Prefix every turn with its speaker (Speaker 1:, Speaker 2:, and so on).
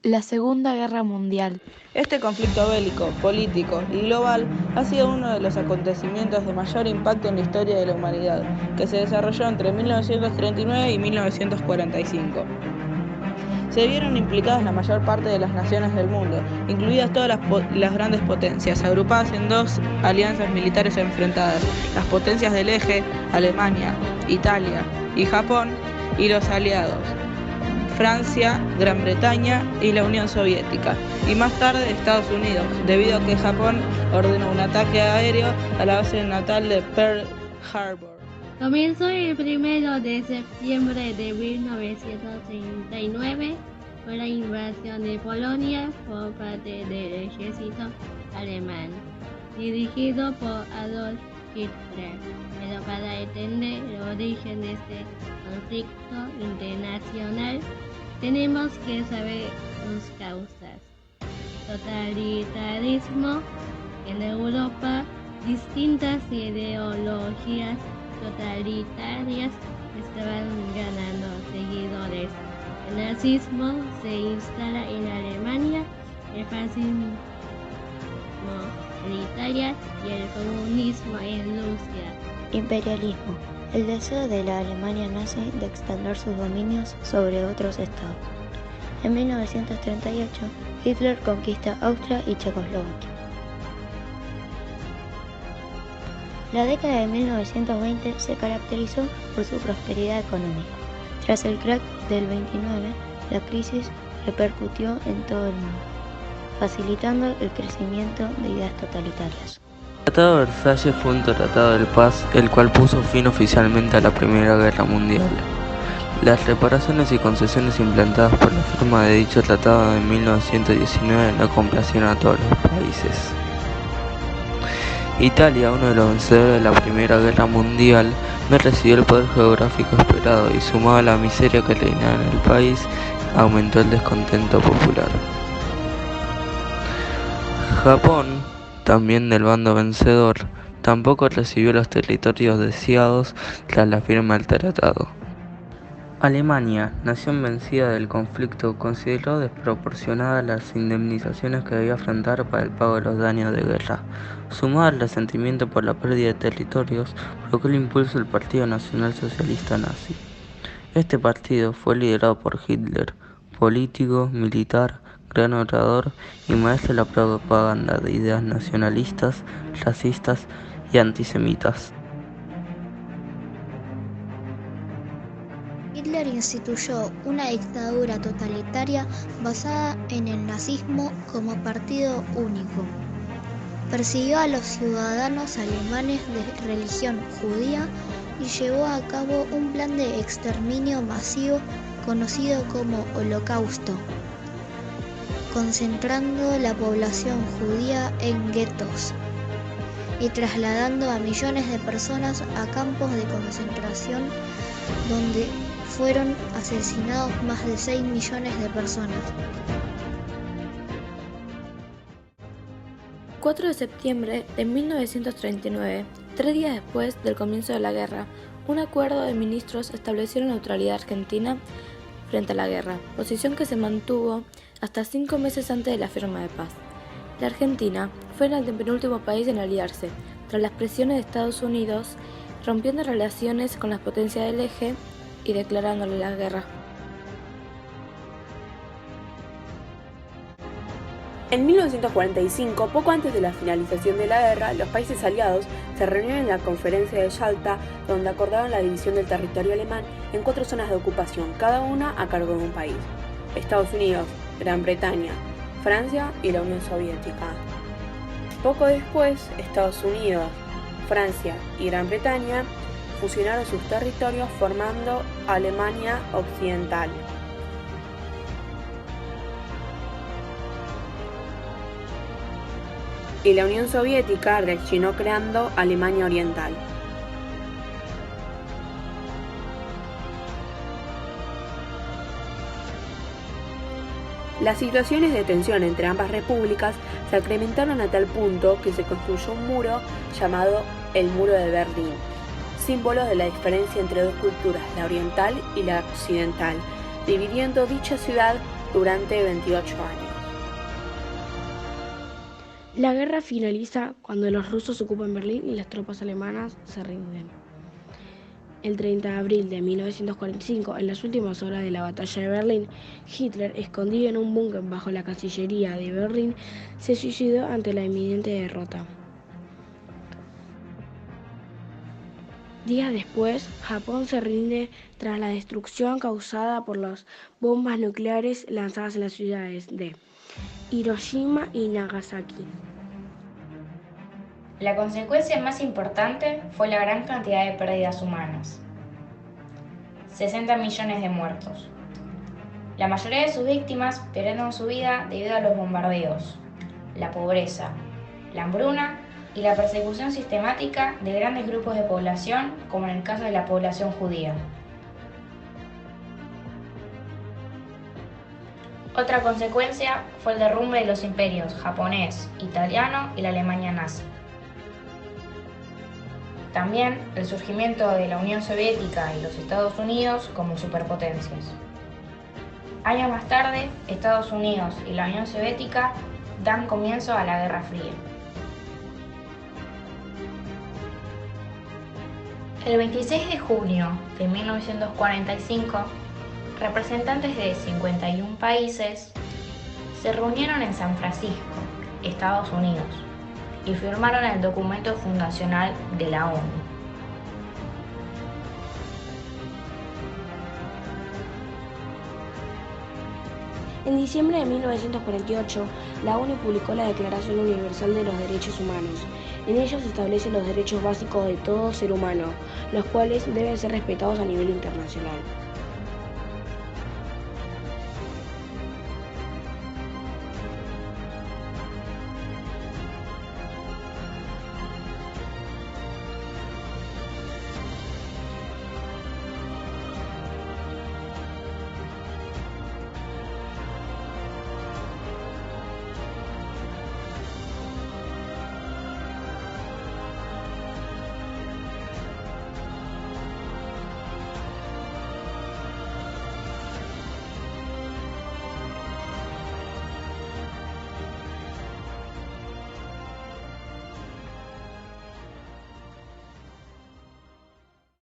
Speaker 1: La Segunda Guerra Mundial.
Speaker 2: Este conflicto bélico, político y global ha sido uno de los acontecimientos de mayor impacto en la historia de la humanidad, que se desarrolló entre 1939 y 1945. Se vieron implicadas la mayor parte de las naciones del mundo, incluidas todas las grandes potencias, agrupadas en dos alianzas militares enfrentadas: las potencias del eje, Alemania, Italia y Japón, y los aliados, Francia, Gran Bretaña y la Unión Soviética, y más tarde Estados Unidos, debido a que Japón ordenó un ataque aéreo a la base natal de Pearl Harbor.
Speaker 3: Comenzó el 1 de septiembre de 1939 con la invasión de Polonia por parte del ejército alemán, dirigido por Adolf Hitler. Pero para entender el origen de este conflicto internacional, tenemos que saber sus causas. Totalitarismo. En Europa, distintas ideologías totalitarias estaban ganando seguidores. El nazismo se instala en Alemania, el fascismo en Italia y el comunismo en Rusia.
Speaker 4: Imperialismo. El deseo de la Alemania nazi de extender sus dominios sobre otros estados. En 1938, Hitler conquista Austria y Checoslovaquia. La década de 1920 se caracterizó por su prosperidad económica. Tras el crack del 29, la crisis repercutió en todo el mundo, facilitando el crecimiento de ideas totalitarias.
Speaker 5: El Tratado de Versalles fue un tratado de paz, el cual puso fin oficialmente a la Primera Guerra Mundial. Las reparaciones y concesiones implantadas por la firma de dicho tratado en 1919 no complacieron a todos los países. Italia, uno de los vencedores de la Primera Guerra Mundial, no recibió el poder geográfico esperado y, sumado a la miseria que reinaba en el país, aumentó el descontento popular. Japón, también del bando vencedor, tampoco recibió los territorios deseados tras la firma del tratado. Alemania, nación vencida del conflicto, consideró desproporcionadas las indemnizaciones que debía afrontar para el pago de los daños de guerra. Sumado al resentimiento por la pérdida de territorios, provocó el impulso del Partido Nacional Socialista Nazi. Este partido fue liderado por Hitler, político, militar, gran orador y maestro de la propaganda de ideas nacionalistas, racistas y antisemitas.
Speaker 6: Hitler instituyó una dictadura totalitaria basada en el nazismo como partido único. Persiguió a los ciudadanos alemanes de religión judía y llevó a cabo un plan de exterminio masivo conocido como Holocausto, concentrando la población judía en guetos y trasladando a millones de personas a campos de concentración donde fueron asesinados más de 6 millones de personas.
Speaker 7: 4 de septiembre de 1939, 3 días después del comienzo de la guerra, un acuerdo de ministros estableció la neutralidad argentina frente a la guerra, posición que se mantuvo hasta 5 meses antes de la firma de paz. La Argentina fue el antepenúltimo país en aliarse, tras las presiones de Estados Unidos, rompiendo relaciones con las potencias del eje y declarándole la guerra.
Speaker 8: En 1945, poco antes de la finalización de la guerra, los países aliados se reunieron en la Conferencia de Yalta, donde acordaron la división del territorio alemán en 4 zonas de ocupación, cada una a cargo de un país: Estados Unidos, Gran Bretaña, Francia y la Unión Soviética. Poco después, Estados Unidos, Francia y Gran Bretaña fusionaron sus territorios formando Alemania Occidental. Y la Unión Soviética reaccionó creando Alemania Oriental. Las situaciones de tensión entre ambas repúblicas se incrementaron a tal punto que se construyó un muro llamado el Muro de Berlín, símbolo de la diferencia entre dos culturas, la oriental y la occidental, dividiendo dicha ciudad durante 28 años.
Speaker 9: La guerra finaliza cuando los rusos ocupan Berlín y las tropas alemanas se rinden. El 30 de abril de 1945, en las últimas horas de la batalla de Berlín, Hitler, escondido en un búnker bajo la Cancillería de Berlín, se suicidó ante la inminente derrota. Días después, Japón se rinde tras la destrucción causada por las bombas nucleares lanzadas en las ciudades de Hiroshima y Nagasaki.
Speaker 10: La consecuencia más importante fue la gran cantidad de pérdidas humanas. 60 millones de muertos. La mayoría de sus víctimas perdieron su vida debido a los bombardeos, la pobreza, la hambruna y la persecución sistemática de grandes grupos de población, como en el caso de la población judía. Otra consecuencia fue el derrumbe de los imperios japonés, italiano y la Alemania nazi. También el surgimiento de la Unión Soviética y los Estados Unidos como superpotencias. Años más tarde, Estados Unidos y la Unión Soviética dan comienzo a la Guerra Fría. El 26 de junio de 1945, representantes de 51 países se reunieron en San Francisco, Estados Unidos, y firmaron el documento fundacional de la ONU.
Speaker 9: En diciembre de 1948, la ONU publicó la Declaración Universal de los Derechos Humanos. En ella se establecen los derechos básicos de todo ser humano, los cuales deben ser respetados a nivel internacional.